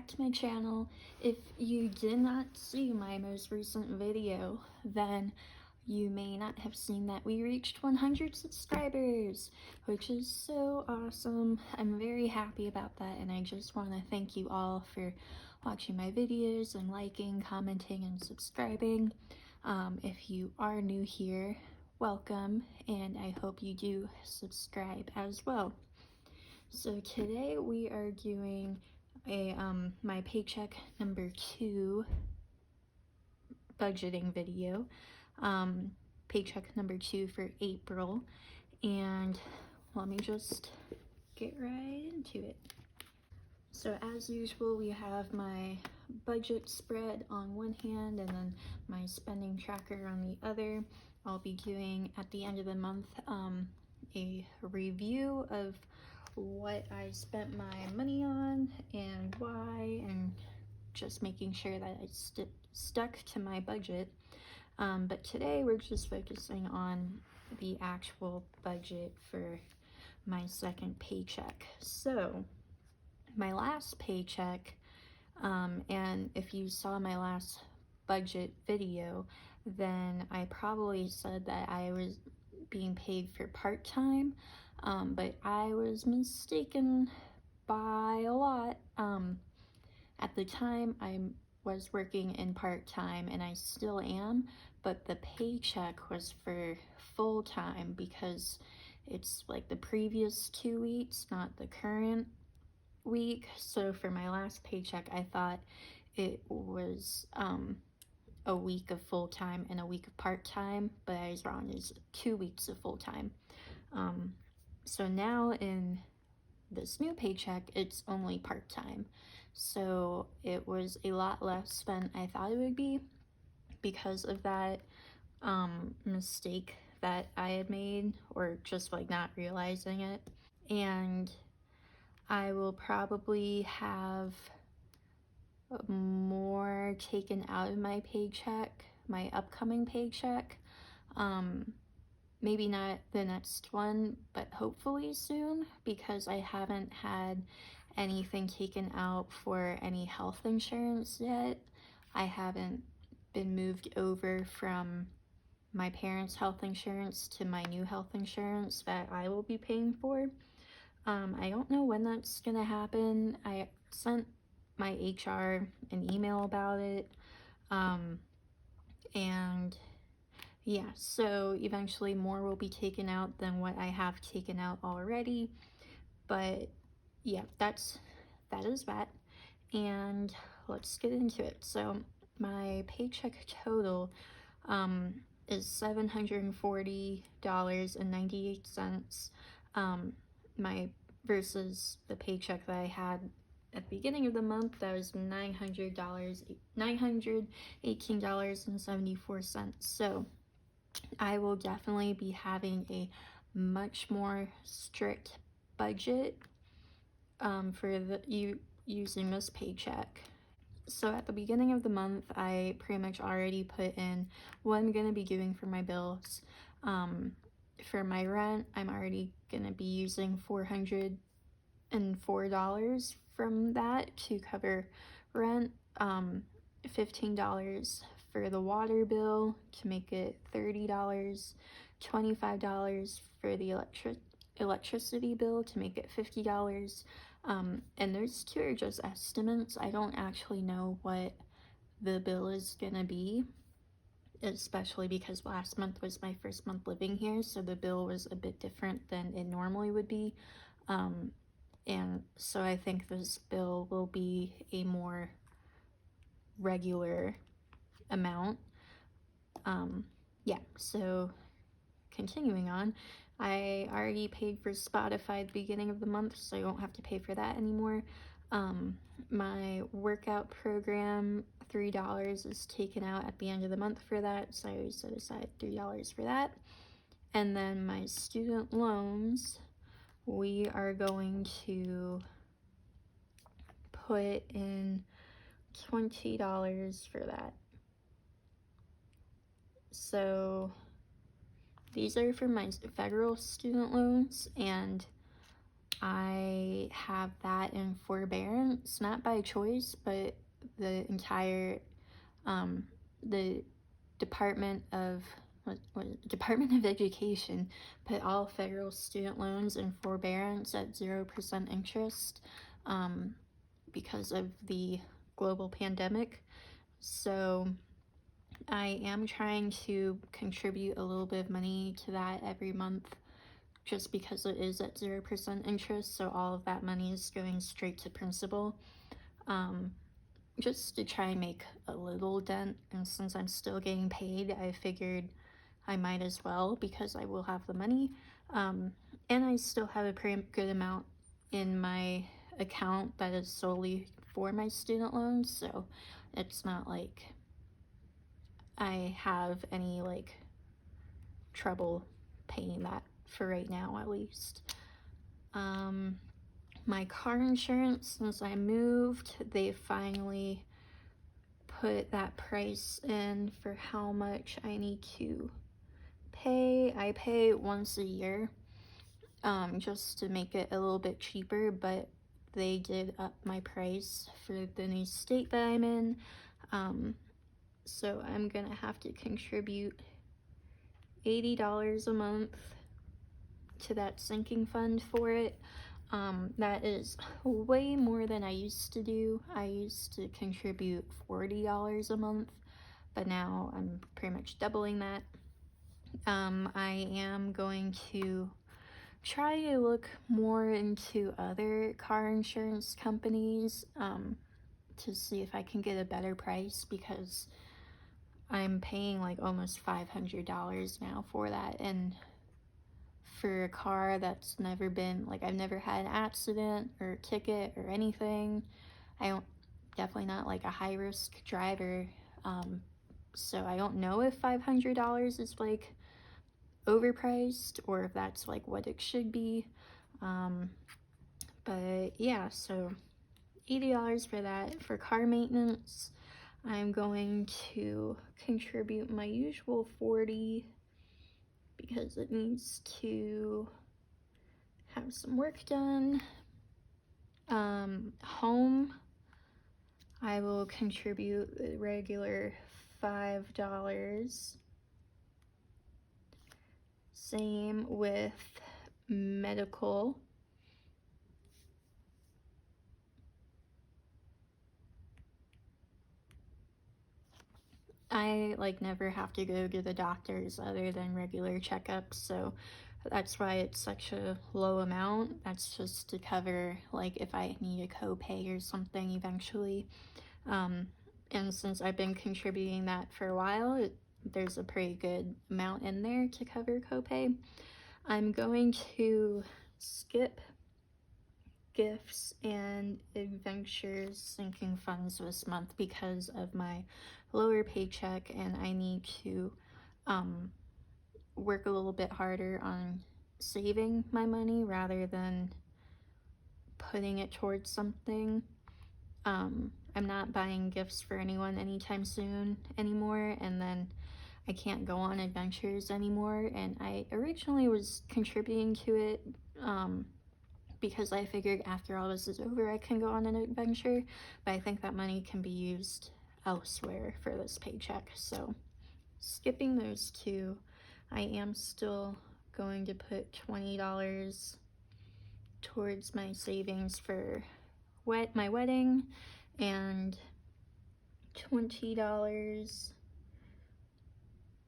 to my channel. If you did not see my most recent video, then you may not have seen that we reached 100 subscribers, which is so awesome. I'm very happy about that, and I just want to thank you all for watching my videos and liking, commenting, and subscribing. If you are new here, welcome, and I hope you do subscribe as well. So today we are doing a my paycheck number 2 budgeting video, paycheck number 2 for April, and let me just get right into it. So as usual, we have my budget spread on one hand and then my spending tracker on the other. I'll be doing at the end of the month a review of what I spent my money on and why, and just making sure that I stuck to my budget. But today we're just focusing on the actual budget for my second paycheck. So my last paycheck, and if you saw my last budget video, then I probably said that I was being paid for part-time, but I was mistaken by a lot. At the time, I was working in part-time, and I still am, but the paycheck was for full-time because it's like the previous 2 weeks, not the current week. So for my last paycheck, I thought it was a week of full-time and a week of part-time, but I was wrong. It's 2 weeks of full-time. So now in this new paycheck, it's only part-time. So it was a lot less than I thought it would be because of that mistake that I had made, or just like not realizing it. And I will probably have more taken out of my paycheck, my upcoming paycheck. Maybe not the next one, but hopefully soon, because I haven't had anything taken out for any health insurance yet. I haven't been moved over from my parents' health insurance to my new health insurance that I will be paying for. I don't know when that's gonna happen. I sent my HR an email about it, and yeah, so eventually more will be taken out than what I have taken out already. But yeah, that is that, and let's get into it. So my paycheck total is $740.98. My versus the paycheck that I had at the beginning of the month, that was $918.74. So I will definitely be having a much more strict budget for using this paycheck. So at the beginning of the month, I pretty much already put in what I'm gonna be doing for my bills. For my rent, I'm already gonna be using $404 from that to cover rent, $15 for the water bill to make it $30, $25 for the electricity bill to make it $50. And those two are just estimates. I don't actually know what the bill is gonna be, especially because last month was my first month living here, so the bill was a bit different than it normally would be. And so I think this bill will be a more regular amount. Yeah, so continuing on, I already paid for Spotify at the beginning of the month, so I don't have to pay for that anymore. My workout program, $3 is taken out at the end of the month for that, so I always set aside $3 for that. And then my student loans, we are going to put in $20 for that. So these are for my federal student loans, and I have that in forbearance, not by choice, but the entire the Department of Education put all federal student loans in forbearance at 0% interest because of the global pandemic. So I am trying to contribute a little bit of money to that every month, just because it is at 0% interest, so all of that money is going straight to principal, just to try and make a little dent. And since I'm still getting paid, I figured I might as well, because I will have the money, and I still have a pretty good amount in my account that is solely for my student loans, so it's not like I have any like trouble paying that for right now, at least. My car insurance, since I moved, they finally put that price in for how much I need to pay. I pay once a year, just to make it a little bit cheaper, but they did up my price for the new state that I'm in. So I'm gonna have to contribute $80 a month to that sinking fund for it. That is way more than I used to do. I used to contribute $40 a month, but now I'm pretty much doubling that. I am going to try to look more into other car insurance companies to see if I can get a better price, because I'm paying like almost $500 now for that, and for a car that's never been, like, I've never had an accident or ticket or anything. Definitely not like a high risk driver, so I don't know if $500 is like overpriced or if that's like what it should be. But yeah, so $80 for that. For car maintenance, I'm going to contribute my usual $40 because it needs to have some work done. Home, I will contribute the regular $5. Same with medical. I like never have to go to the doctors other than regular checkups, so that's why it's such a low amount. That's just to cover like if I need a copay or something eventually. And since I've been contributing that for a while, there's a pretty good amount in there to cover copay. I'm going to skip gifts and adventures sinking funds this month because of my lower paycheck, and I need to work a little bit harder on saving my money rather than putting it towards something. I'm not buying gifts for anyone anytime soon anymore, and then I can't go on adventures anymore, and I originally was contributing to it because I figured after all this is over I can go on an adventure, but I think that money can be used elsewhere for this paycheck, so skipping those two. I am still going to put $20 towards my savings for my wedding, and $20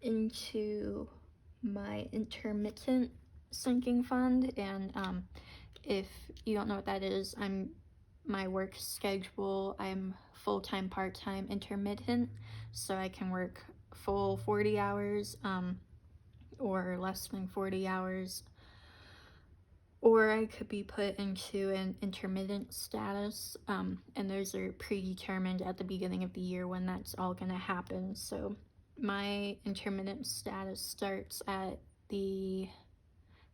into my intermittent sinking fund. And if you don't know what that is, my work schedule, I'm full-time, part-time, intermittent, so I can work full 40 hours or less than 40 hours, or I could be put into an intermittent status, and those are predetermined at the beginning of the year when that's all gonna happen. So my intermittent status starts at the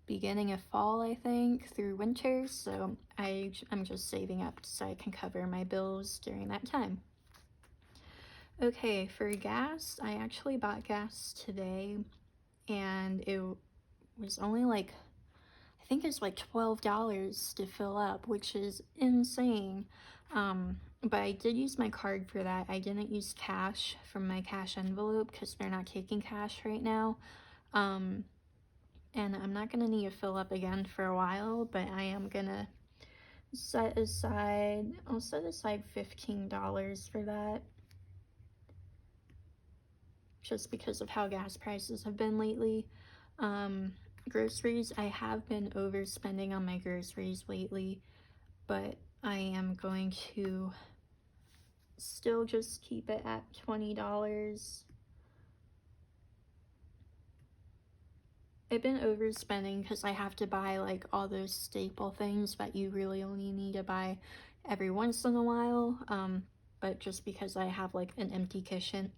beginning of fall, I think, through winter, so I'm just saving up so I can cover my bills during that time. Okay, for gas, I actually bought gas today, and it was only like, I I think it's like $12 to fill up, which is insane. But I did use my card for that. I didn't use cash from my cash envelope because they're not taking cash right now. And I'm not gonna need to fill up again for a while, but I am gonna set aside, I'll set aside $15 for that, just because of how gas prices have been lately. Groceries, I have been overspending on my groceries lately, but I am going to still just keep it at $20. I've been overspending because I have to buy like all those staple things that you really only need to buy every once in a while. But just because I have like an empty kitchen,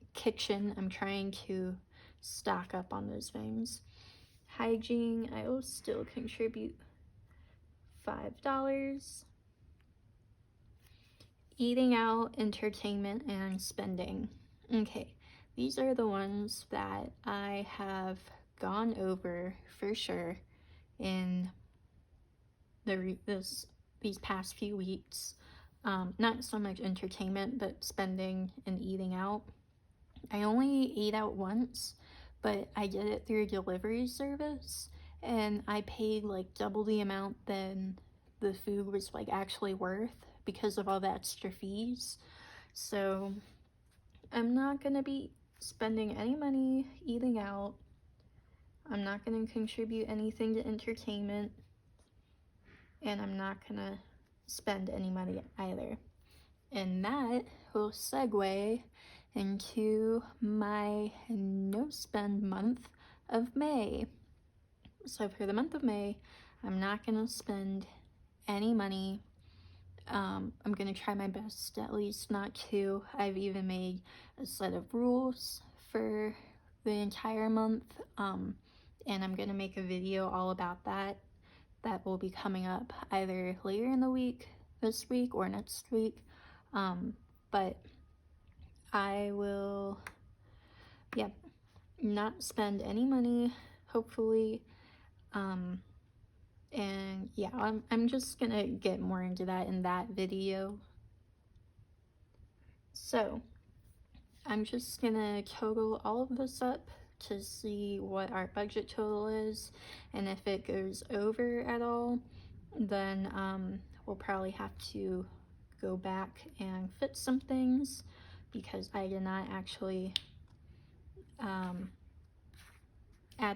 I'm trying to stock up on those things. Hygiene, I will still contribute $5. Eating out, entertainment, and spending. Okay, these are the ones that I have gone over for sure in these past few weeks. Not so much entertainment, but spending and eating out. I only ate out once, but I did it through a delivery service, and I paid like double the amount than the food was like actually worth because of all the extra fees. So I'm not gonna be spending any money eating out. I'm not gonna contribute anything to entertainment, and I'm not gonna spend any money either. And that will segue into my no spend month of May. So for the month of May, I'm not gonna spend any money. I'm gonna try my best at least not to. I've even made a set of rules for the entire month, and I'm gonna make a video all about that. That will be coming up either later in the week, this week, or next week. But I will, not spend any money, hopefully. And yeah, I'm just gonna get more into that in that video. So I'm just gonna total all of this up to see what our budget total is, and if it goes over at all, then we'll probably have to go back and fix some things because I did not actually add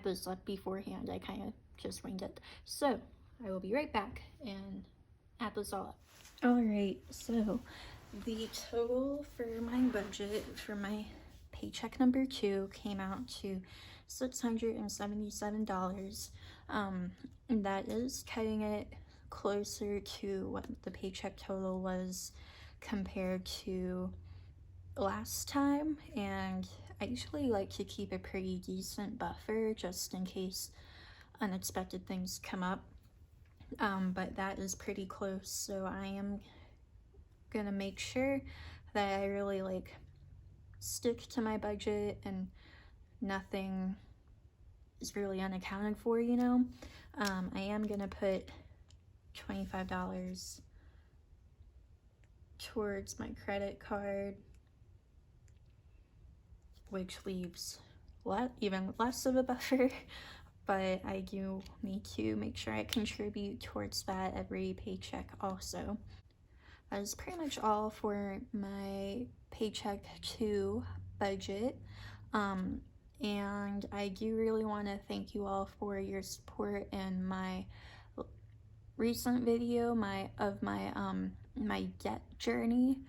this up beforehand. I kind of just winged it. So I will be right back and add this all up. Alright, so the total for my budget for my paycheck number 2 came out to $677. That is cutting it closer to what the paycheck total was compared to last time, and I usually like to keep a pretty decent buffer just in case unexpected things come up. But that is pretty close, so I am gonna make sure that I really like stick to my budget and nothing is really unaccounted for, you know. I am gonna put $25 towards my credit card, which leaves even less of a buffer, but I do need to make sure I contribute towards that every paycheck also. That is pretty much all for my paycheck 2 budget. And I do really want to thank you all for your support in my recent video of my debt journey.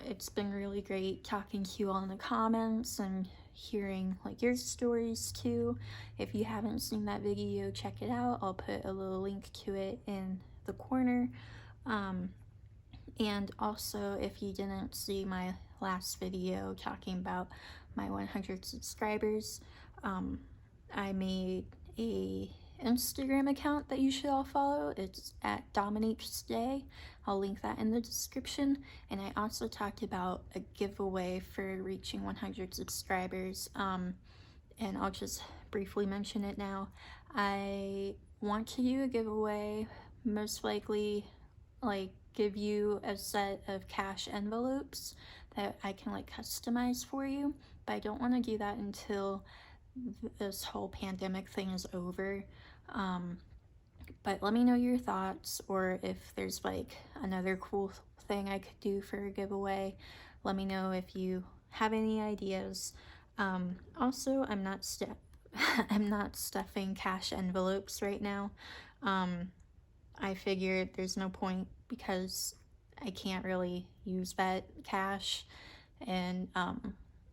It's been really great talking to you all in the comments and hearing like your stories too. If you haven't seen that video, check it out. I'll put a little link to it in the corner. And also, if you didn't see my last video talking about my 100 subscribers, I made a Instagram account that you should all follow. It's at Dominique'sDay. I'll link that in the description. And I also talked about a giveaway for reaching 100 subscribers. And I'll just briefly mention it now. I want to do a giveaway, most likely like give you a set of cash envelopes that I can like customize for you, but I don't want to do that until this whole pandemic thing is over. But let me know your thoughts, or if there's like another cool thing I could do for a giveaway. Let me know if you have any ideas. Also, I'm not I'm not stuffing cash envelopes right now. I figured there's no point because I can't really use that cash, and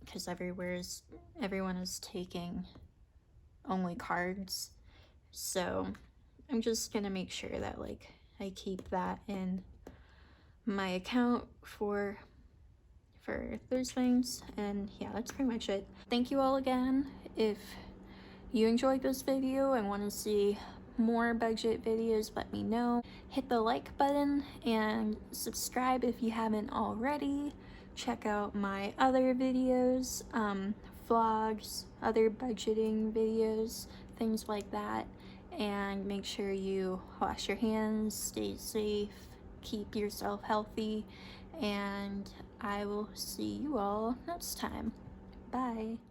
because everyone is taking only cards, so I'm just gonna make sure that like I keep that in my account for those things. And yeah, that's pretty much it. Thank you all again. If you enjoyed this video and want to see more budget videos, let me know. Hit the like button and subscribe if you haven't already. Check out my other videos, vlogs, other budgeting videos, things like that. And make sure you wash your hands, stay safe, keep yourself healthy, and I will see you all next time. Bye.